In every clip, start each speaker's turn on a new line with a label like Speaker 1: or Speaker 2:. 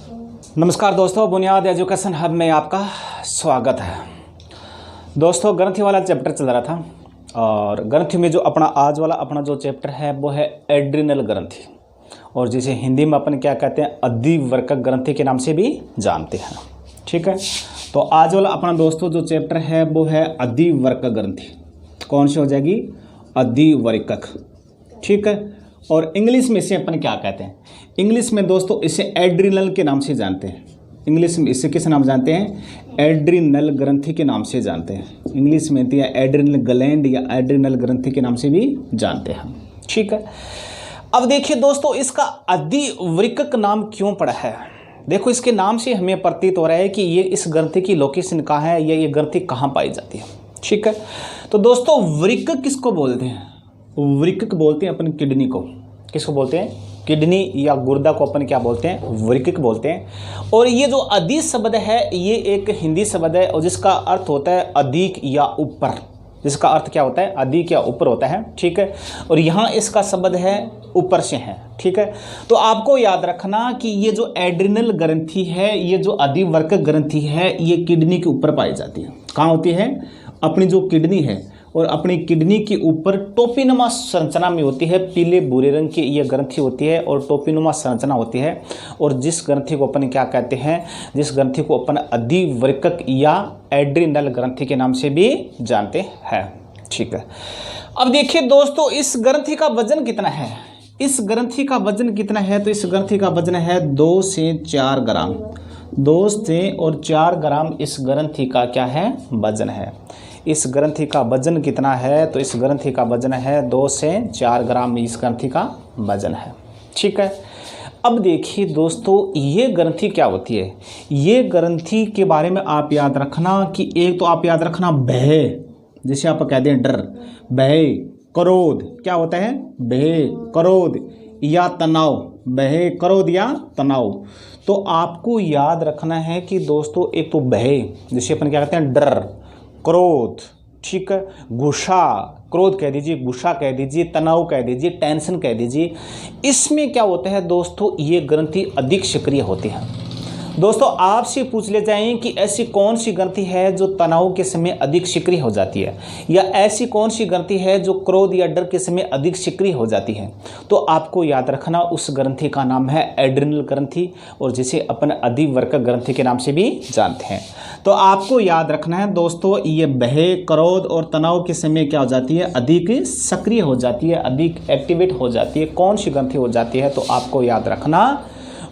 Speaker 1: नमस्कार दोस्तों, बुनियाद एजुकेशन हब में आपका स्वागत है। दोस्तों, ग्रंथि वाला चैप्टर चल रहा था और ग्रंथि में जो आज वाला अपना जो चैप्टर है वो है एड्रिनल ग्रंथि, और जिसे हिंदी में अपन क्या कहते हैं, अधिवर्कक ग्रंथि के नाम से भी जानते हैं। ठीक है, तो आज वाला अपना दोस्तों जो चैप्टर है वो है अधिवर्कक ग्रंथि। कौन सी हो जाएगी? अधिवर्कक। ठीक है, और इंग्लिश में इसे अपन क्या कहते हैं? इंग्लिश में दोस्तों इसे एड्रिनल के नाम से जानते हैं। इंग्लिश में इसे किस नाम जानते हैं? एड्रिनल ग्रंथि के नाम से जानते हैं। इंग्लिश में एड्रिनल ग्लैंड या एड्रिनल ग्रंथि के नाम से भी जानते हैं। ठीक है, अब देखिए दोस्तों, इसका अधिवर्कक नाम क्यों पड़ा है? देखो, इसके नाम से हमें प्रतीत हो रहा है कि ये इस ग्रंथि की लोकेशन कहाँ है या ये ग्रंथि कहाँ पाई जाती है। ठीक है, तो दोस्तों वृक्क किसको बोलते हैं? वृक्क बोलते हैं अपन किडनी को। किसको बोलते हैं? किडनी या गुर्दा को अपन क्या बोलते हैं? वृक्क बोलते हैं। और ये जो अधि शब्द है ये एक हिंदी शब्द है और जिसका अर्थ होता है अधिक या ऊपर। जिसका अर्थ क्या होता है? अधिक या ऊपर होता है। ठीक है, और यहाँ इसका शब्द है ऊपर से है। ठीक है, तो आपको याद रखना कि ये जो एड्रिनल ग्रंथि है, ये जो अधिवर्कक ग्रंथि है, ये किडनी के ऊपर पाई जाती है। कहाँ होती है? अपनी जो किडनी है और अपनी किडनी के ऊपर टोपीनुमा संरचना में होती है। पीले भूरे रंग की ये ग्रंथि होती है और टोपीनुमा संरचना होती है। और जिस ग्रंथि को अपन क्या कहते हैं? जिस ग्रंथि को अपन अधिवर्कक या एड्रिनल ग्रंथि के नाम से भी जानते हैं। ठीक है, अब देखिए दोस्तों, इस ग्रंथि का वजन कितना है? इस ग्रंथि का वजन कितना है? तो इस ग्रंथि का वजन है 2 से 4 ग्राम। 2 से और 4 ग्राम इस ग्रंथि का क्या है? वजन है। इस ग्रंथि का वजन कितना है? तो इस ग्रंथि का वजन है 2 से 4 ग्राम इस ग्रंथि का वजन है। ठीक है, अब देखिए दोस्तों, ये ग्रंथि क्या होती है? ये ग्रंथि के बारे में आप याद रखना कि एक तो आप याद रखना भय, जिसे आप कहते हैं डर, भय, क्रोध। क्या होता है? भय, क्रोध या तनाव। भय, क्रोध या तनाव। तो आपको याद रखना है कि दोस्तों एक तो भय, जिसे अपन क्या कहते हैं? डर, क्रोध। ठीक है, गुस्सा, क्रोध कह दीजिए, गुस्सा कह दीजिए, तनाव कह दीजिए, टेंशन कह दीजिए। इसमें क्या होता है दोस्तों? ये ग्रंथि अधिक सक्रिय होती है। दोस्तों, आपसे पूछ ले जाएं कि ऐसी कौन सी ग्रंथि है जो तनाव के समय अधिक सक्रिय हो जाती है, या ऐसी कौन सी ग्रंथि है जो क्रोध या डर के समय अधिक सक्रिय हो जाती है, तो आपको याद रखना उस ग्रंथि का नाम है एड्रिनल ग्रंथि, और जिसे अपन अधिवर्कक ग्रंथि के नाम से भी जानते हैं। तो आपको याद रखना है दोस्तों, ये भय, क्रोध और तनाव के समय क्या हो जाती है? अधिक सक्रिय हो जाती है, अधिक एक्टिवेट हो जाती है। कौन सी ग्रंथि हो जाती है? तो आपको याद रखना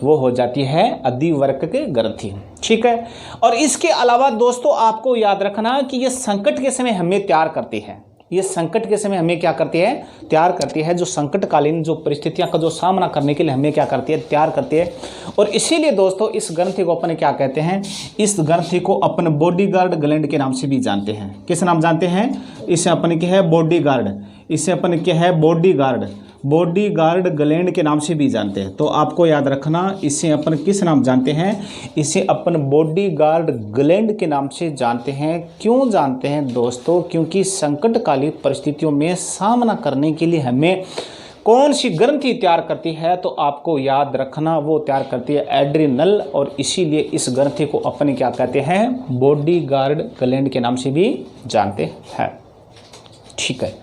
Speaker 1: वो हो जाती है अधिवर्कक ग्रंथि। ठीक है, और इसके अलावा दोस्तों आपको याद रखना कि ये संकट के समय हमें तैयार करती है। ये संकट के समय हमें क्या करती है? तैयार करती है। जो संकटकालीन जो परिस्थितियां का जो सामना करने के लिए हमें क्या करती है? तैयार करती है। और इसीलिए दोस्तों इस ग्रंथि को अपन क्या कहते हैं? इस ग्रंथि को अपन बॉडीगार्ड ग्लैंड के नाम से भी जानते हैं। किस नाम जानते हैं? इसे अपन क्या है? बॉडीगार्ड। इसे अपन क्या है? बॉडीगार्ड, बॉडीगार्ड ग्लैंड के नाम से भी जानते हैं। तो आपको याद रखना, इसे अपन किस नाम जानते हैं? इसे अपन बॉडीगार्ड ग्लैंड के नाम से जानते हैं। क्यों जानते हैं दोस्तों? क्योंकि संकटकालीन परिस्थितियों में सामना करने के लिए हमें कौन सी ग्रंथि तैयार करती है? तो आपको याद रखना वो तैयार करती है एड्रिनल, और इसीलिए इस ग्रंथि को अपन क्या कहते हैं? बॉडीगार्ड ग्लैंड के नाम से भी जानते हैं। ठीक है,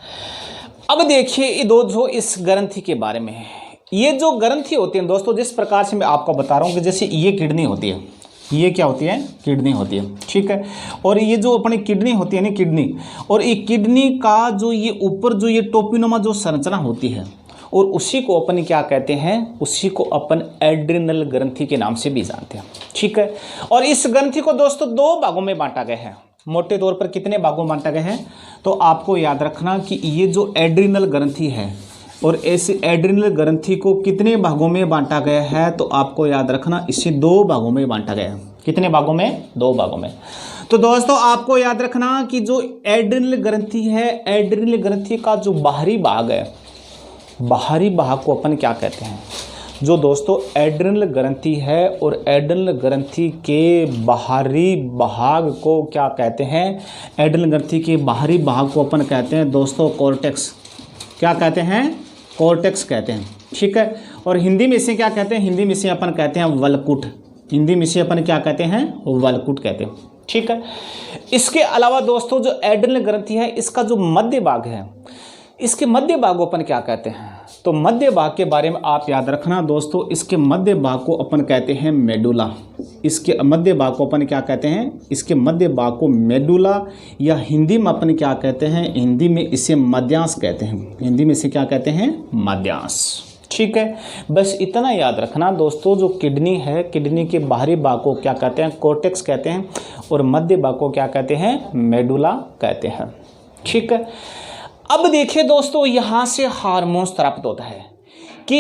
Speaker 1: अब देखिए ये दोस्तों इस ग्रंथि के बारे में। ये जो ग्रंथि होती है दोस्तों, जिस प्रकार से मैं आपको बता रहा हूँ कि जैसे ये किडनी होती है, ये क्या होती है? किडनी होती है। ठीक है, और ये जो अपनी किडनी होती है ना, किडनी, और ये किडनी का जो ये ऊपर जो ये टोपीनुमा जो संरचना होती है, और उसी को अपन क्या कहते हैं? उसी को अपन एड्रिनल ग्रंथि के नाम से भी जानते हैं। ठीक है, और इस ग्रंथि को दोस्तों 2 भागों में बांटा गया है। मोटे तौर पर कितने भागों में बांटा गया है? तो आपको याद रखना कि ये जो एड्रिनल ग्रंथि है, और ऐसे एड्रिनल ग्रंथि को कितने भागों में बांटा गया है? तो आपको याद रखना इसे 2 भागों में बांटा गया है। कितने भागों में? 2 भागों में। तो दोस्तों आपको याद रखना कि जो एड्रिनल ग्रंथि है, एड्रिनल ग्रंथि का जो बाहरी भाग है, बाहरी भाग को अपन क्या कहते हैं? जो दोस्तों एड्रिनल ग्रंथि है, और एड्रिनल ग्रंथि के बाहरी भाग को क्या कहते हैं? एड्रिनल ग्रंथि के बाहरी भाग को अपन कहते हैं दोस्तों कॉर्टेक्स। क्या कहते हैं? कॉर्टेक्स कहते हैं। ठीक है, और हिंदी में इसे क्या कहते हैं? हिंदी में इसे अपन कहते हैं वलकुट। हिंदी में इसे अपन क्या कहते हैं, वलकुट कहते हैं। ठीक है। इसके अलावा दोस्तों जो एड्रिनल ग्रंथि है इसका जो मध्य भाग है, इसके मध्य भाग को अपन क्या कहते हैं, तो मध्य भाग के बारे में आप याद रखना दोस्तों, इसके मध्य भाग को अपन कहते हैं मेडुला। इसके मध्य भाग को अपन क्या कहते हैं, इसके मध्य भाग को मेडुला, या हिंदी में अपन क्या कहते हैं, हिंदी में इसे मध्यांश कहते हैं। हिंदी में इसे क्या कहते हैं, मध्यांश। ठीक है, बस इतना याद रखना दोस्तों, जो किडनी है, किडनी के बाहरी भाग को क्या कहते हैं, कोर्टेक्स कहते हैं, और मध्य भाग को क्या कहते हैं, मेडुला कहते हैं। ठीक है। अब देखिए दोस्तों, यहाँ से हार्मोन स्रावित होता है कि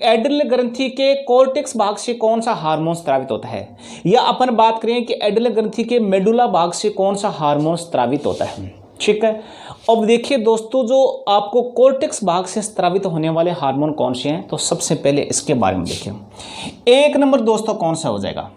Speaker 1: एड्रिनल ग्रंथि के कोर्टेक्स भाग से कौन सा हार्मोन स्रावित होता है, या अपन बात करें कि एड्रिनल ग्रंथि के मेडुला भाग से कौन सा हार्मोन स्रावित होता है। ठीक है। अब देखिए दोस्तों, जो आपको कोर्टेक्स भाग से स्रावित होने वाले हार्मोन कौन से हैं, तो सबसे पहले इसके बारे में देखिए। एक नंबर दोस्तों कौन सा हो जाएगा,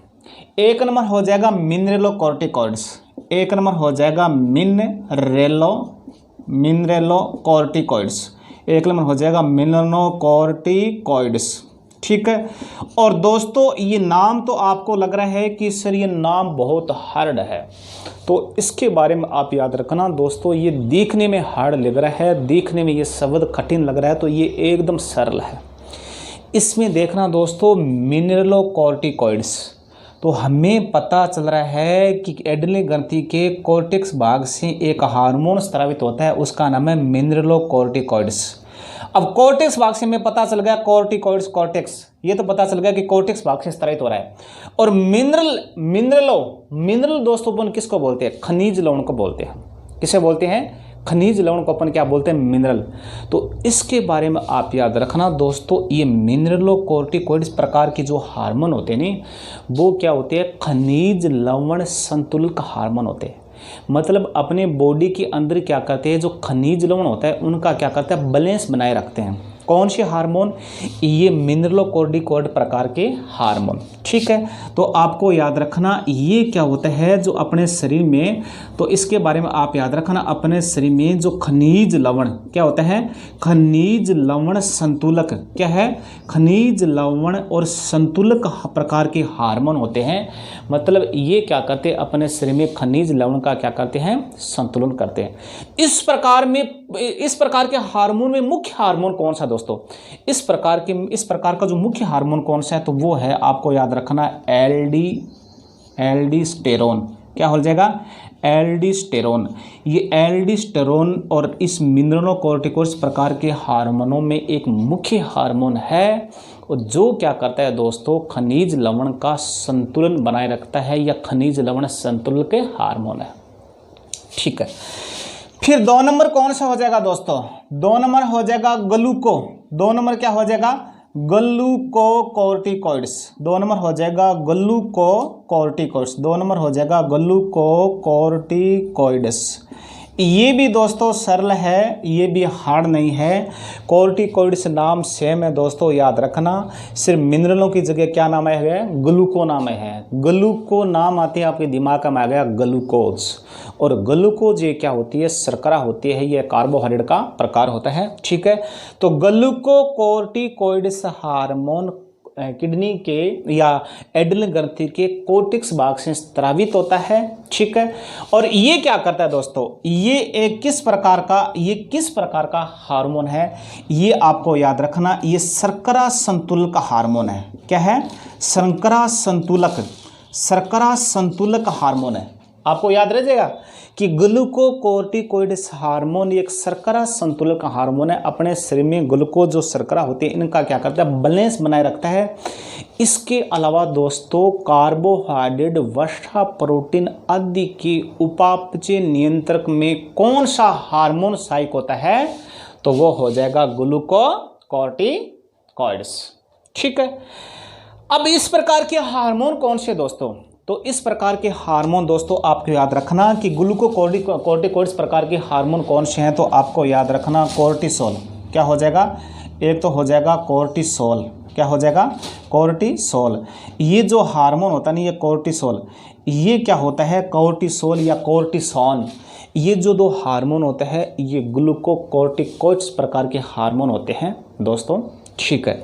Speaker 1: एक नंबर हो जाएगा मिनरेलोकॉर्टिकॉइड्स। एक नंबर हो जाएगा मिनरेलोकॉर्टिकॉइड्स। एक नंबर हो जाएगा मिनरेलोकॉर्टिकॉइड्स। ठीक है। और दोस्तों ये नाम तो आपको लग रहा है कि सर ये नाम बहुत हार्ड है, तो इसके बारे में आप याद रखना दोस्तों, ये देखने में हार्ड लग रहा है, देखने में ये शब्द कठिन लग रहा है, तो ये एकदम सरल है। इसमें देखना दोस्तों, मिनरेलोकॉर्टिकॉइड्स, तो हमें पता चल रहा है कि एड्रिनल ग्रंथि के कोर्टेक्स भाग से एक हार्मोन स्रावित होता है, उसका नाम है मिनरेलोकॉर्टिकॉइड्स। अब कोर्टेक्स भाग से हमें पता चल गया कोर्टिकॉइड्स, कोर्टेक्स, ये तो पता चल गया कि कोर्टेक्स भाग से स्रावित हो रहा है। और मिनरल दोस्तों अपन किसको बोलते हैं, खनिज लवण को बोलते हैं। किसे बोलते हैं, खनिज लवण को अपन क्या बोलते हैं, मिनरल। तो इसके बारे में आप याद रखना दोस्तों, ये मिनरेलोकॉर्टिकॉइड्स प्रकार के जो हार्मोन होते हैं नहीं, वो क्या होते हैं, खनिज लवण संतुलक हार्मोन होते हैं। मतलब अपने बॉडी के अंदर क्या करते हैं, जो खनिज लवण होता है उनका क्या करते हैं, बैलेंस बनाए रखते हैं। कौन से हार्मोन, ये मिनरेलोकॉर्टिकॉइड प्रकार के हार्मोन। ठीक है। तो आपको याद रखना ये क्या होता है जो अपने शरीर में, तो इसके बारे में आप याद रखना, अपने शरीर में जो खनिज लवण क्या होता है, खनिज लवण संतुलक क्या है, खनिज लवण और संतुलक प्रकार के हार्मोन होते हैं। मतलब ये क्या करते हैं, अपने शरीर में खनिज लवण का क्या करते हैं, संतुलन करते हैं। इस प्रकार के हार्मोन में मुख्य हार्मोन कौन सा दोस्तों, इस प्रकार का जो मुख्य हार्मोन कौन सा है, तो वो है आपको याद रखना एल्डोस्टेरोन। क्या हो जाएगा, एल्डोस्टेरोन। ये एल्डोस्टेरोन और इस मिनरेलोकॉर्टिकॉइड्स प्रकार के हार्मोनों में एक मुख्य हार्मोन है, और जो क्या करता है दोस्तों, खनिज लवण का संतुलन बनाए रखता है, या खनिज लवण संतुलन के हार्मोन है। ठीक है। फिर 2 नंबर कौन सा हो जाएगा दोस्तों, 2 नंबर हो जाएगा ग्लूको। 2 नंबर क्या हो जाएगा, ग्लूकोकॉर्टिकॉइड्स। 2 नंबर हो जाएगा ग्लूकोकॉर्टिकॉइड्स। 2 नंबर हो जाएगा ग्लूकोकॉर्टिकॉइड्स। ये भी दोस्तों सरल है, ये भी हार्ड नहीं है। कॉर्टिकॉइड्स नाम सेम है दोस्तों, याद रखना। सिर्फ मिनरलों की जगह क्या नाम है, ग्लूको नाम है। ग्लूको नाम आते हैं आपके दिमाग में आ गया ग्लूकोज। और ग्लूकोज ये क्या होती है, शर्करा होती है, ये कार्बोहाइड्रेट का प्रकार होता है। ठीक है। तो ग्लूकोकॉर्टिकॉइड्स हार्मोन किडनी के या एड्रिनल ग्रंथि के कोर्टेक्स भाग से स्रावित होता है। ठीक है। और ये क्या करता है दोस्तों, ये किस प्रकार का हार्मोन है, ये आपको याद रखना, ये शर्करा संतुलक हार्मोन है। क्या है, शर्करा संतुलक हार्मोन है। आपको याद रह जाएगा कि ग्लूकोकॉर्टिकॉइड्स हार्मोन एक शर्करा संतुलक हार्मोन है। अपने शरीर में ग्लूकोज जो शर्करा होती है इनका क्या करता है, बैलेंस बनाए रखता है। इसके अलावा दोस्तों कार्बोहाइड्रेट, वसा, प्रोटीन आदि के उपापचय नियंत्रक में कौन सा हार्मोन सहायक होता है, तो वो हो जाएगा ग्लूकोकॉर्टिकॉइड्स। ठीक है। अब इस प्रकार के हार्मोन कौन से दोस्तों, तो इस प्रकार के हार्मोन दोस्तों आपको याद रखना कि ग्लूकोकॉर्टिकॉइड्स प्रकार के हार्मोन कौन से हैं, तो आपको याद रखना कोर्टिसोल। क्या हो जाएगा, एक तो हो जाएगा कोर्टिसोल। क्या हो जाएगा, कोर्टिसोल। ये जो हार्मोन होता है ना, ये कोर्टिसोल, ये क्या होता है, कोर्टिसोल या कोर्टिसोन, ये जो 2 हार्मोन होते हैं ये ग्लूकोकॉर्टिकॉइड्स प्रकार के हार्मोन होते हैं दोस्तों। ठीक है।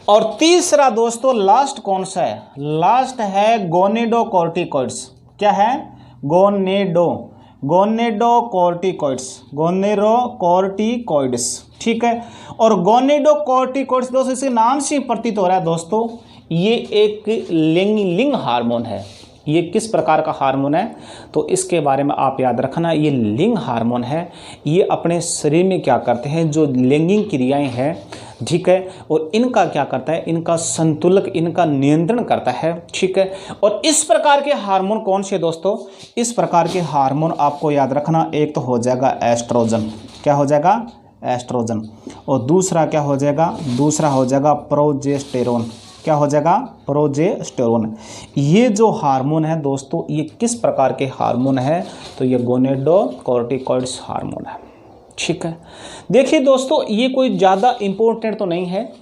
Speaker 1: और तीसरा दोस्तों लास्ट कौन सा है? लास्ट है गोनेडोकॉर्टिकॉइड्स। क्या है? गोनेडोकॉर्टिकॉइड्स। ठीक है। और गोनेडोकॉर्टिकॉइड्स दोस्तों इसके नाम से प्रतीत हो रहा है दोस्तों ये एक लिंग हार्मोन है। ये किस प्रकार का हार्मोन है? तो इसके बारे में आप याद रखना, ये लिंग हार्मोन है। ये अपने शरीर में क्या करते हैं, जो लैंगिक क्रियाएं हैं, ठीक है, और इनका क्या करता है, इनका संतुलन, इनका नियंत्रण करता है। ठीक है। और इस प्रकार के हार्मोन कौन से दोस्तों? इस प्रकार के हार्मोन आपको याद रखना, एक तो हो जाएगा एस्ट्रोजन। क्या हो जाएगा? एस्ट्रोजन। और दूसरा क्या हो जाएगा? दूसरा हो जाएगा प्रोजेस्टेरोन। क्या हो जाएगा? प्रोजेस्टेरोन। ये जो हार्मोन है दोस्तों, ये किस प्रकार के हार्मोन है? तो ये गोनेडोकॉर्टिकॉइड्स हार्मोन है। ठीक है। देखिए दोस्तों, ये कोई ज़्यादा इम्पोर्टेंट तो नहीं है,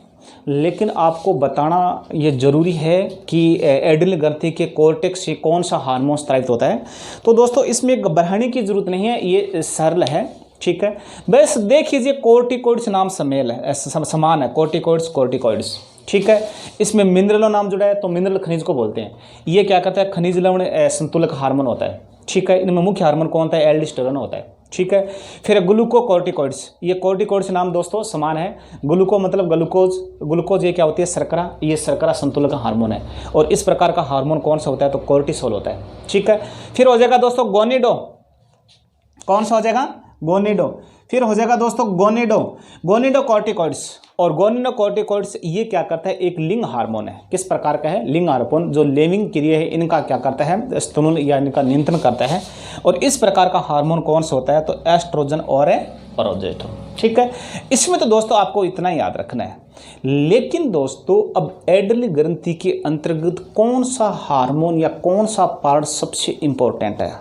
Speaker 1: लेकिन आपको बताना ये ज़रूरी है कि एड्रिनल ग्रंथि के कॉर्टेक्स से कौन सा हार्मोन स्रावित होता है। तो दोस्तों इसमें बढ़ाने की ज़रूरत नहीं है, ये सरल है। ठीक है। बस देख लीजिए, कोर्टिकॉइड्स नाम समान है, कोर्टिकॉइड्स। ठीक है। इसमें मिनरलों नाम जुड़ा है, तो मिनरल खनिज को बोलते हैं। ये क्या करता है? खनिज लवण संतुलक हार्मोन होता है। ठीक है। इनमें मुख्य हार्मोन कौन होता है? एल्डोस्टेरोन होता है। ठीक है। फिर ग्लूकोकॉर्टिकॉइड्स, ये कॉर्टिकॉइड्स नाम दोस्तों समान है। ग्लूको मतलब ग्लूकोज ये क्या होती है? शर्करा। ये शर्करा संतुलक हार्मोन है। और इस प्रकार का हार्मोन कौन सा होता है? तो कोर्टिसोल होता है। ठीक है। फिर हो जाएगा दोस्तों गोनेडो। कौन सा हो जाएगा? गोनेडो। फिर हो जाएगा दोस्तों गोनेडोकॉर्टिकॉइड्स। और गोनेडोकॉर्टिकॉइड्स ये क्या करता है? एक लिंग हार्मोन है। किस प्रकार का है? लिंग हार्मोन। जो लैंगिक क्रिया है इनका क्या करता है? स्तनूल या इनका नियंत्रण करता है। और इस प्रकार का हार्मोन कौन सा होता है? तो एस्ट्रोजन और प्रोजेस्टेरोन। ठीक है। इसमें तो दोस्तों आपको इतना याद रखना है। लेकिन दोस्तों अब एड्रिनल ग्रंथि के अंतर्गत कौन सा हार्मोन या कौन सा पार्ट सबसे इंपॉर्टेंट है,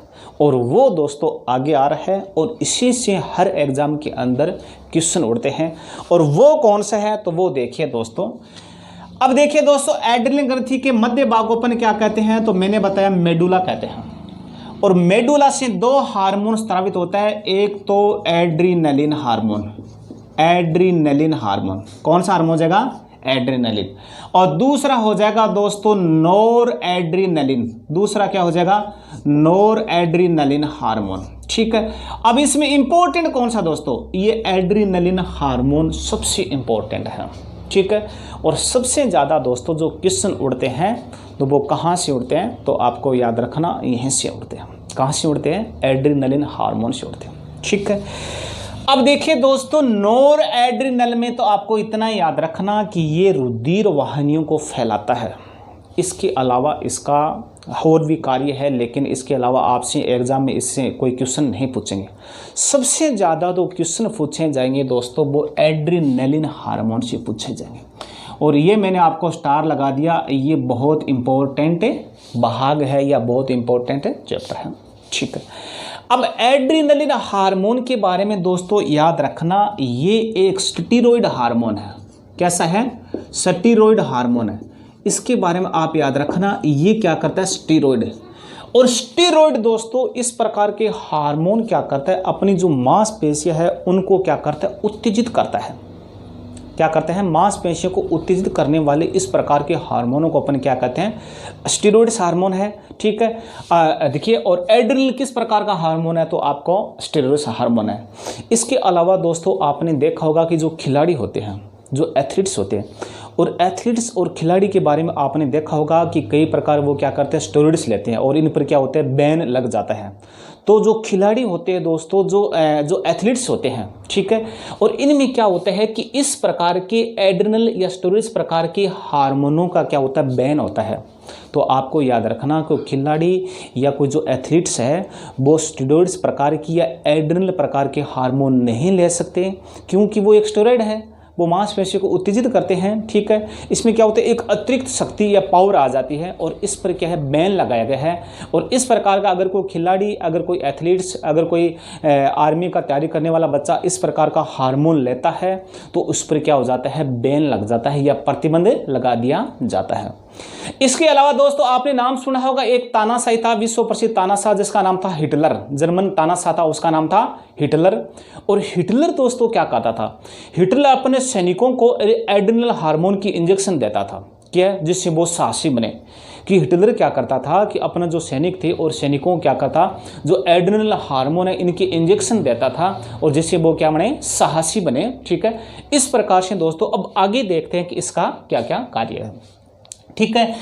Speaker 1: और वो दोस्तों आगे आ रहा है। और इसी से हर एग्जाम के अंदर क्वेश्चन उड़ते हैं। और वो कौन सा है? तो वो देखिए दोस्तों। अब देखिए दोस्तों, एड्रिनल ग्रंथि के मध्य भागोपन क्या कहते हैं? तो मैंने बताया मेडुला कहते हैं। और मेडुला से दो हार्मोन स्रावित होता है, एक तो एड्रीनलिन हार्मोन। कौन सा हार्मोन हो जाएगा? एड्रेनलिन। और दूसरा हो जाएगा दोस्तों नोर एड्रीनलिन। दूसरा क्या हो जाएगा? नोर एड्रीनलिन हार्मोन। ठीक है। अब इसमें इंपॉर्टेंट कौन सा दोस्तों? ये एड्रीनलिन हार्मोन सबसे इंपॉर्टेंट है। ठीक है। और सबसे ज़्यादा दोस्तों जो क्वेश्चन उड़ते हैं तो वो कहाँ से उड़ते हैं? तो आपको याद रखना, यहीं से उड़ते हैं। कहाँ से उड़ते हैं? एड्रीनलिन हार्मोन से उड़ते हैं। ठीक है। अब देखिए दोस्तों, नोर एड्रिनल में तो आपको इतना याद रखना कि ये रुधिर वाहिनियों को फैलाता है। इसके अलावा इसका और भी कार्य है, लेकिन इसके अलावा आपसे एग्जाम में इससे कोई क्वेश्चन नहीं पूछेंगे। सबसे ज़्यादा तो क्वेश्चन पूछे जाएंगे दोस्तों वो एड्रिनलिन हार्मोन से पूछे जाएंगे। और ये मैंने आपको स्टार लगा दिया, ये बहुत इम्पोर्टेंट भाग है या बहुत इम्पोर्टेंट चैप्टर है। ठीक है। अब एड्रिनलिन हार्मोन के बारे में दोस्तों याद रखना, ये एक स्टीरॉयड हार्मोन है। कैसा है? स्टीरॉयड हार्मोन है। इसके बारे में आप याद रखना, ये क्या करता है? स्टीरॉयड। और स्टीरॉयड दोस्तों इस प्रकार के हार्मोन क्या करता है? अपनी जो मांसपेशियां है उनको क्या करता है? उत्तेजित करता है। क्या करते हैं? मांसपेशियों को उत्तेजित करने वाले इस प्रकार के हार्मोनों को अपन क्या कहते हैं? स्टीरॉयड्स हार्मोन है। ठीक है। देखिए, और एड्रिनल किस प्रकार का हार्मोन है? तो आपको स्टीरॉयड्स हार्मोन है। इसके अलावा दोस्तों आपने देखा होगा कि जो खिलाड़ी होते हैं, जो एथलीट्स होते हैं, और एथलीट्स और खिलाड़ी के बारे में आपने देखा होगा कि कई प्रकार वो क्या करते हैं? स्टेरॉइड्स लेते हैं और इन पर क्या होता है? बैन लग जाता है। तो जो खिलाड़ी होते हैं दोस्तों, जो एथलीट्स होते हैं, ठीक है, और इनमें क्या होता है कि इस प्रकार के एड्रिनल या स्टेरॉइड्स प्रकार के हार्मोनों का क्या होता है? बैन होता है। तो आपको याद रखना कि खिलाड़ी या कोई जो एथलीट्स है वो स्टेरॉइड्स प्रकार की या एड्रिनल प्रकार के हार्मोन नहीं ले सकते, क्योंकि वो एक स्टेरॉइड है, वो मांसपेशियों को उत्तेजित करते हैं। ठीक है। इसमें क्या होता है? एक अतिरिक्त शक्ति या पावर आ जाती है और इस पर क्या है? बैन लगाया गया है। और इस प्रकार का अगर कोई खिलाड़ी, अगर कोई एथलीट्स, अगर कोई आर्मी का तैयारी करने वाला बच्चा इस प्रकार का हार्मोन लेता है तो उस पर क्या हो जाता है? बैन लग जाता है या प्रतिबंध लगा दिया जाता है। इसके अलावा दोस्तों आपने नाम सुना होगा, एक तानाशाही था, विश्व प्रसिद्ध तानाशाह जिसका नाम था हिटलर। जर्मन तानाशाह था, उसका नाम था हिटलर। और हिटलर दोस्तों क्या कहता था, हिटलर अपने सैनिकों को एड्रिनल हार्मोन की इंजेक्शन देता था, क्या, जिससे वो साहसी बने। कि हिटलर क्या करता था कि अपना जो सैनिक थे और सैनिकों क्या करता, जो एड्रिनल हार्मोन है इनकी इंजेक्शन देता था और जिससे वो क्या बने, साहसी बने। ठीक है, इस प्रकार से दोस्तों अब आगे देखते हैं कि इसका क्या क्या कार्य है। ठीक है,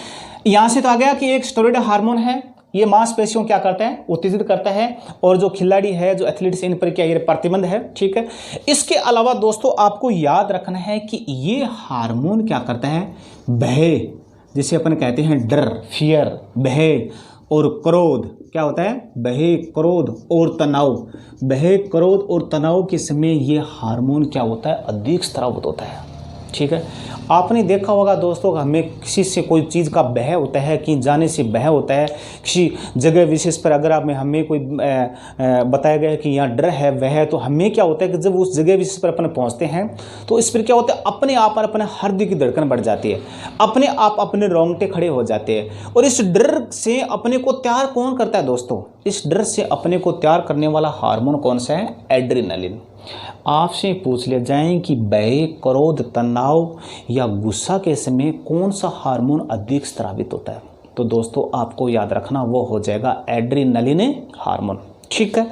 Speaker 1: यहाँ से तो आ गया कि एक स्टेरॉइड हार्मोन है, ये मांसपेशियों क्या करता है, उत्तेजित करता है, और जो खिलाड़ी है, जो एथलीट्स, इन पर क्या ये प्रतिबंध है। ठीक है, इसके अलावा दोस्तों आपको याद रखना है कि ये हार्मोन क्या करता है, भय, जिसे अपन कहते हैं डर, फियर, भय और क्रोध, क्या होता है, भय, क्रोध और तनाव। भय, क्रोध और तनाव के समय ये हार्मोन क्या होता है, अधिक स्रावित होता है। ठीक है, आपने देखा होगा दोस्तों, हमें किसी से कोई चीज़ का भय होता है, कहीं जाने से भय होता है, किसी जगह विशेष पर अगर हमें कोई बताया गया है कि यहाँ डर है, वह है, तो हमें क्या होता है कि जब उस जगह विशेष पर अपन पहुँचते हैं तो इस पर क्या होता है, अपने आप पर अपने हृदय की धड़कन बढ़ जाती है, अपने आप अपने रोंगटे खड़े हो जाते हैं। और इस डर से अपने को तैयार कौन करता है दोस्तों, इस डर से अपने को तैयार करने वाला हार्मोन कौन सा है, एड्रेनालिन। आपसे पूछ लिया जाए कि भय, क्रोध, तनाव या गुस्सा के समय कौन सा हार्मोन अधिक स्रावित होता है, तो दोस्तों आपको याद रखना वो हो जाएगा एड्रेनालिन हार्मोन। ठीक है,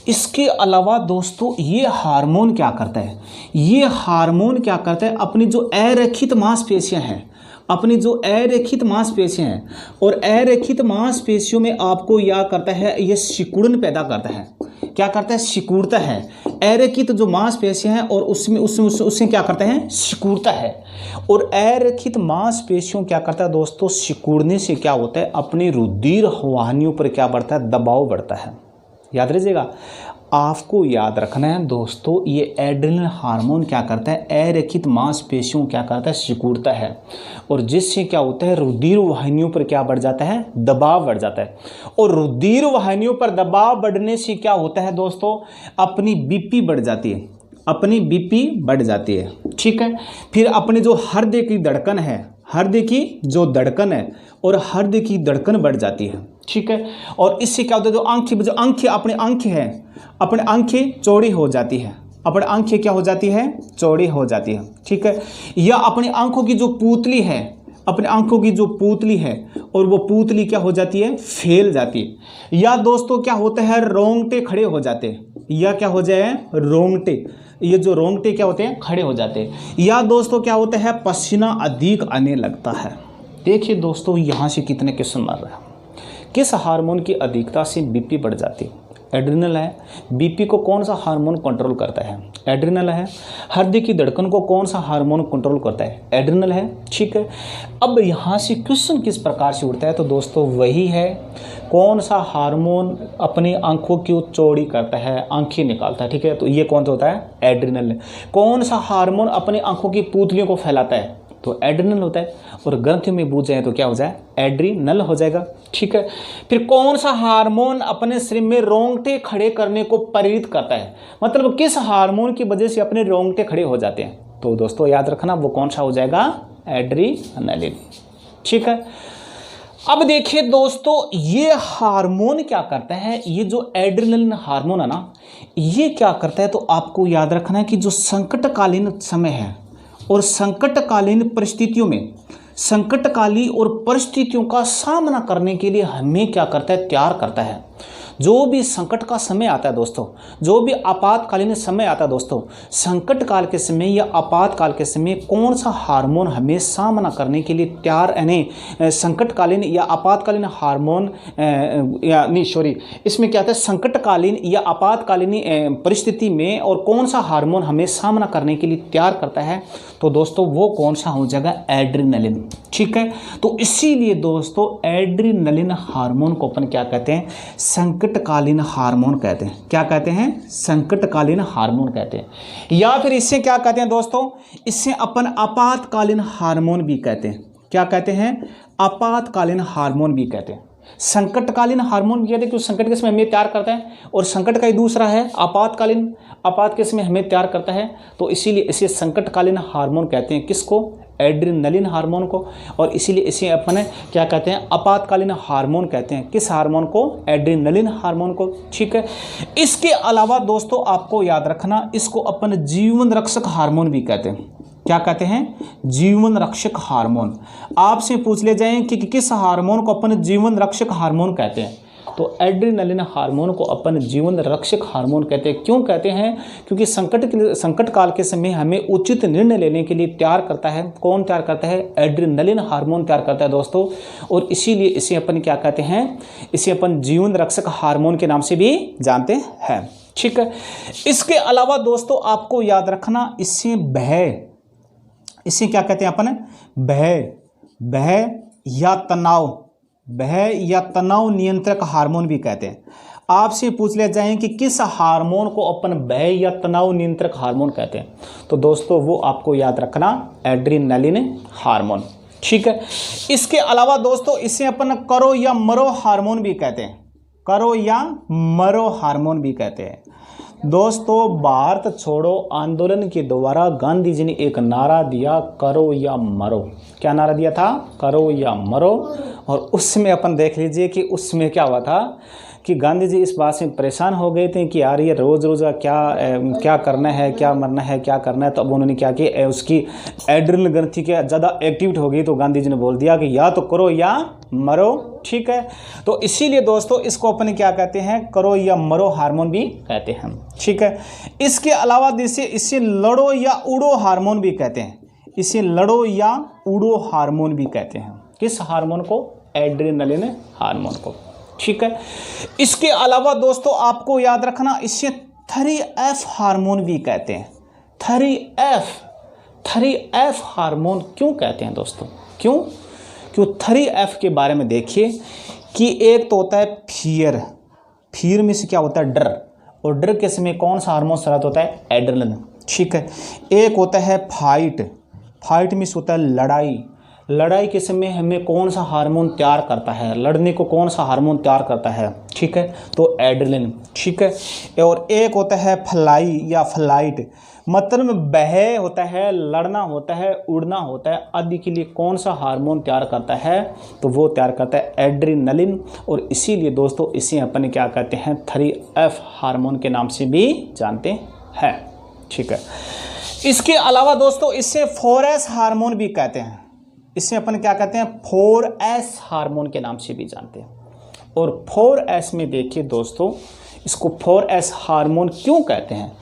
Speaker 1: इसके अलावा दोस्तों ये हार्मोन क्या करता है, ये हार्मोन क्या करता है, अपनी जो अरेखित मांसपेशियां हैं, अपनी जो अरेखित मांसपेशियां हैं, और अरेखित मांसपेशियों में आपको यह करता है, ये सिकुड़न पैदा करता है, क्या करता है, सिकुड़ता है। अरेखित जो मांसपेशियां हैं और उससे क्या करता है, सिकुड़ता है। और अरेखित मांसपेशियों क्या करता है दोस्तों, सिकुड़ने से क्या होता है, अपनी रुधिर वाहिनियों पर क्या बढ़ता है, दबाव बढ़ता है। याद रखिएगा, आपको याद रखना है दोस्तों, ये एड्रेनल हार्मोन क्या करता है, अरेखित मांसपेशियों क्या करता है, सिकुड़ता है, और जिससे क्या होता है, रुधिर वाहिनियों पर क्या बढ़ जाता है, दबाव बढ़ जाता है। और रुधिर वाहिनियों पर दबाव बढ़ने से क्या होता है दोस्तों, अपनी बीपी बढ़ जाती है, अपनी बीपी बढ़ जाती है। ठीक है, फिर अपनी जो हृदय की धड़कन है, हृदय की जो धड़कन है, और हृदय की धड़कन बढ़ जाती है। ठीक है, और इससे क्या होता है, जो आंखें अपने आंखें हैं, अपने आंखें चौड़ी हो जाती है, अपने आंखें क्या हो जाती है, चौड़ी हो जाती है। ठीक है, या अपनी आंखों की जो पुतली है, अपने आंखों की जो पुतली है, और वो पुतली क्या हो जाती है, फैल जाती है। या दोस्तों क्या होता है, रोंगटे खड़े हो जाते हैं, या क्या हो जाए, रोंगटे, ये जो रोंगटे क्या होते हैं, खड़े हो जाते हैं। या दोस्तों क्या होता है, पसीना अधिक आने लगता है। देखिए दोस्तों, यहाँ से कितने क्वेश्चन मार रहे हैं, किस हार्मोन की अधिकता से बीपी बढ़ जाती है, एड्रिनल है। बीपी को कौन सा हार्मोन कंट्रोल करता है, एड्रिनल है। हृदय की धड़कन को कौन सा हार्मोन कंट्रोल करता है, एड्रिनल है। ठीक है, अब यहाँ से क्वेश्चन किस प्रकार से उठता है, तो दोस्तों वही है, कौन सा हार्मोन अपनी आंखों की चौड़ी करता है, आंखें निकालता है। ठीक है, तो ये कौन सा होता है, एड्रिनल। कौन सा हार्मोन अपनी आंखों की पुतलियों को फैलाता है, तो एड्रिनल होता है। और ग्रंथि में बूझ जाए तो क्या हो जाए, एड्रिनल हो जाएगा। ठीक है, फिर कौन सा हार्मोन अपने शरीर में रोंगटे खड़े करने को प्रेरित करता है, मतलब किस हार्मोन की वजह से अपने रोंगटे खड़े हो जाते हैं, तो दोस्तों याद रखना वो कौन सा हो जाएगा, एड्रिनलिन। ठीक है, अब देखिए दोस्तों, ये हार्मोन क्या करता है, ये जो एड्रिनलिन हार्मोन है ना, ये क्या करता है, तो आपको याद रखना है कि जो संकटकालीन समय है और संकटकालीन परिस्थितियों में, संकटकालीन और परिस्थितियों का सामना करने के लिए हमें क्या करता है, तैयार करता है। जो भी संकट का समय आता है दोस्तों, जो भी आपातकालीन समय आता है दोस्तों, संकट काल के समय या आपातकाल के समय कौन सा हार्मोन हमें सामना करने के लिए तैयार, यानी संकटकालीन या आपातकालीन हार्मोन, या नहीं सॉरी, इसमें क्या आता है, संकटकालीन या आपातकालीन परिस्थिति में और कौन सा हार्मोन हमें सामना करने के लिए तैयार करता है, तो दोस्तों वो कौन सा हो जाएगा, एड्रिनलिन। ठीक है, तो इसीलिए दोस्तों एड्रिनलिन हार्मोन को अपन क्या कहते हैं, संकटकालीन हार्मोन कहते हैं। क्या कहते हैं, संकटकालीन हार्मोन कहते हैं। या फिर इससे क्या कहते हैं दोस्तों, इससे अपन आपातकालीन हार्मोन भी कहते हैं। क्या कहते हैं, आपातकालीन हार्मोन भी कहते हैं। संकटकालीन हार्मोन भी कहते हैं क्योंकि संकट के समय हमें तैयार करता है, और संकट का ही दूसरा है आपातकालीन, आपात के समय हमें तैयार करता है, तो इसीलिए इसे संकटकालीन हार्मोन कहते हैं। किसको? एड्रेनलिन हार्मोन को। और इसीलिए इसे अपन क्या कहते हैं? आपातकालीन हार्मोन कहते हैं। किस हार्मोन को? एड्रेनलिन हार्मोन को। ठीक है। इसके अलावा दोस्तों आपको याद रखना, इसको अपन जीवन रक्षक हार्मोन भी कहते हैं। क्या कहते हैं? जीवन रक्षक हार्मोन। आपसे पूछ ले जाएं कि किस हार्मोन को अपन जीवन रक्षक हार्मोन कहते हैं, तो एड्रेनलिन हार्मोन को अपन जीवन रक्षक हार्मोन कहते हैं। क्यों कहते हैं? क्योंकि संकट काल के समय हमें उचित निर्णय लेने के लिए तैयार करता है। कौन तैयार करता है? एड्रेनलिन हार्मोन तैयार करता है दोस्तों। और इसीलिए इसे अपन क्या कहते हैं? इसे अपन जीवन रक्षक हार्मोन के नाम से भी जानते हैं। ठीक है। इसके अलावा दोस्तों आपको याद रखना, इससे भय, इसे क्या कहते हैं अपन? भय या तनाव नियंत्रक हार्मोन भी कहते हैं। आपसे पूछ ले जाएं कि किस हार्मोन को अपन भय या तनाव नियंत्रक हार्मोन कहते हैं, तो दोस्तों वो आपको याद रखना एड्रेनलिन हार्मोन। ठीक है। इसके अलावा दोस्तों इसे अपन करो या मरो हार्मोन भी कहते हैं। करो या मरो हार्मोन भी कहते हैं। दोस्तों भारत छोड़ो आंदोलन के द्वारा गांधी जी ने एक नारा दिया, करो या मरो। क्या नारा दिया था? करो या मरो। और उसमें अपन देख लीजिए कि उसमें क्या हुआ था कि गांधी जी इस बात से परेशान हो गए थे कि यार ये रोज़ रोज़ क्या करना है, क्या मरना है, क्या करना है। तो अब उन्होंने क्या किया, उसकी एड्रेनल ग्रंथि के ज़्यादा एक्टिवेट हो गई, तो गांधी जी ने बोल दिया कि या तो करो या मरो। ठीक है। तो इसीलिए दोस्तों इसको अपन क्या कहते हैं? करो या मरो हार्मोन भी कहते हैं। ठीक है। इसके अलावा इसे लड़ो या उड़ो हार्मोन भी कहते हैं। इसे लड़ो या उड़ो हार्मोन भी कहते हैं। किस हार्मोन को? एड्रेनलिन हार्मोन को। ठीक है। इसके अलावा दोस्तों आपको याद रखना, इसे 3F हार्मोन भी कहते हैं। 3F हार्मोन क्यों कहते हैं दोस्तों? क्यों? 3F के बारे में देखिए कि एक तो होता है फियर में से क्या होता है? डर, और डर के समय कौन सा हार्मोन स्रावित होता है? एड्रेनलिन। ठीक है। एक होता है फाइट में से होता है लड़ाई के समय हमें कौन सा हार्मोन तैयार करता है? लड़ने को कौन सा हार्मोन तैयार करता है? ठीक है, तो एड्रेनलिन। ठीक है। और एक होता है फ्लाई या फ्लाइट, मतलब बह होता है, लड़ना होता है, उड़ना होता है आदि के लिए कौन सा हार्मोन तैयार करता है? तो वो तैयार करता है एड्रेनलिन। और इसीलिए दोस्तों इसे अपन क्या कहते हैं? 3F हार्मोन के नाम से भी जानते हैं। ठीक है। इसके अलावा दोस्तों इसे 4S हार्मोन भी कहते हैं। इसे अपन क्या कहते हैं? 4S हार्मोन के नाम से भी जानते हैं। और 4S में देखिए दोस्तों, इसको 4S हार्मोन क्यों कहते हैं?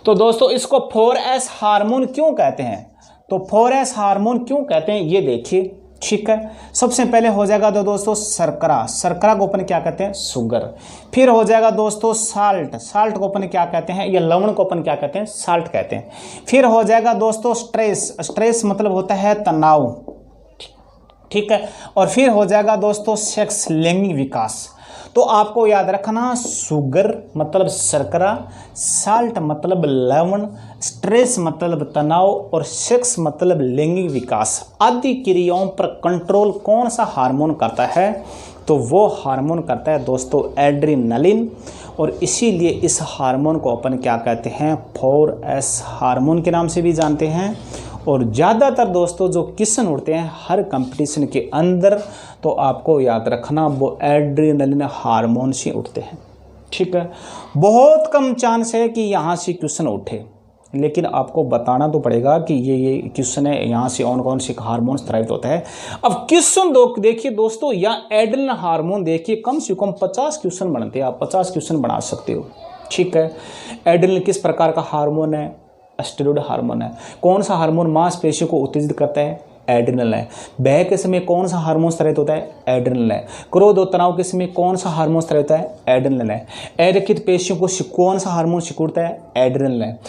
Speaker 1: तो दोस्तों इसको 4S हार्मोन क्यों कहते हैं? तो 4S हार्मोन क्यों कहते हैं ये देखिए। ठीक है। सबसे पहले हो जाएगा तो दोस्तों शर्करा को अपन क्या कहते हैं? शुगर। फिर हो जाएगा दोस्तों साल्ट को अपन क्या कहते हैं? या लवण को अपन क्या कहते हैं? साल्ट कहते हैं। फिर हो जाएगा दोस्तों स्ट्रेस मतलब होता है तनाव। ठीक है। और फिर हो जाएगा दोस्तों सेक्स, लैंगिक विकास। तो आपको याद रखना, शुगर मतलब शर्करा, साल्ट मतलब लवण, स्ट्रेस मतलब तनाव, और सेक्स मतलब लैंगिक विकास आदि क्रियाओं पर कंट्रोल कौन सा हार्मोन करता है? तो वो हार्मोन करता है दोस्तों एड्रेनलिन। और इसीलिए इस हार्मोन को अपन क्या कहते हैं? 4S हार्मोन के नाम से भी जानते हैं। और ज़्यादातर दोस्तों जो क्वेश्चन उठते हैं हर कंपटीशन के अंदर, तो आपको याद रखना वो एड्रेनलिन हार्मोन से उठते हैं। ठीक है। बहुत कम चांस है कि यहाँ से क्वेश्चन उठे, लेकिन आपको बताना तो पड़ेगा कि ये क्वेश्चन है, यहाँ से कौन से हार्मोन स्रावित होता है। अब क्वेश्चन देखिए दोस्तों, यहाँ एड्रेनलिन हार्मोन देखिए, कम से कम 50 क्वेश्चन बनते हैं। आप 50 क्वेश्चन बना सकते हो। ठीक है। एड्रेनलिन किस प्रकार का हार्मोन है? स्टेरॉइड हार्मोन है। कौन सा हार्मोन मांसपेशियों को उत्तेजित करता है? एड्रेनलिन है। भय के समय कौन सा हार्मोन स्रावित होता है? एड्रेनलिन है। क्रोध और तनाव के समय कौन सा हार्मोन स्रावित होता है? एड्रेनलिन है। अरेखित पेशियों को कौन सा हार्मोन सिकुड़ता है? एड्रेनलिन है।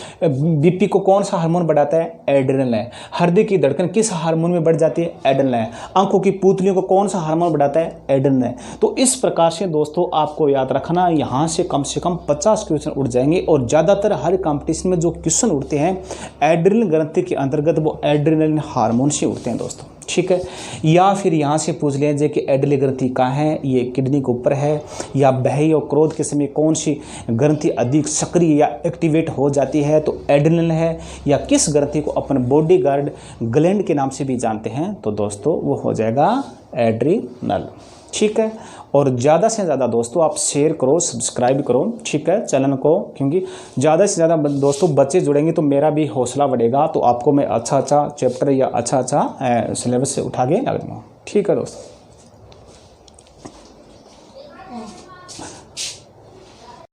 Speaker 1: बीपी को कौन सा हार्मोन बढ़ाता है? एड्रेनलिन है। हृदय की धड़कन किस हार्मोन में बढ़ जाती है? एड्रेनलिन है। आंखों की पुतलियों को कौन सा हार्मोन बढ़ाता है? एड्रेनलिन है। तो इस प्रकार से दोस्तों आपको याद रखना, यहाँ से कम 50 क्वेश्चन उठ जाएंगे। और ज़्यादातर हर कंपटीशन में जो क्वेश्चन उठते हैं एड्रेनलिन ग्रंथि के अंतर्गत, वो एड्रेनलिन हार्मोन से उठते हैं दोस्तों। ठीक है। या फिर यहाँ से पूछ लीजिए कि एड्रिनल ग्रंथि कहाँ है, ये किडनी के ऊपर है, या भय और क्रोध के समय कौन सी ग्रंथि अधिक सक्रिय या एक्टिवेट हो जाती है, तो एड्रिनल है। या किस ग्रंथि को अपन बॉडी गार्ड ग्लैंड के नाम से भी जानते हैं, तो दोस्तों वो हो जाएगा एड्रिनल। ठीक है। और ज़्यादा से ज़्यादा दोस्तों आप शेयर करो, सब्सक्राइब करो, ठीक है, चैनल को, क्योंकि ज़्यादा से ज़्यादा दोस्तों बच्चे जुड़ेंगे तो मेरा भी हौसला बढ़ेगा, तो आपको मैं अच्छा अच्छा चैप्टर या अच्छा अच्छा सिलेबस से उठा के लगा दूँगा। ठीक है दोस्तों।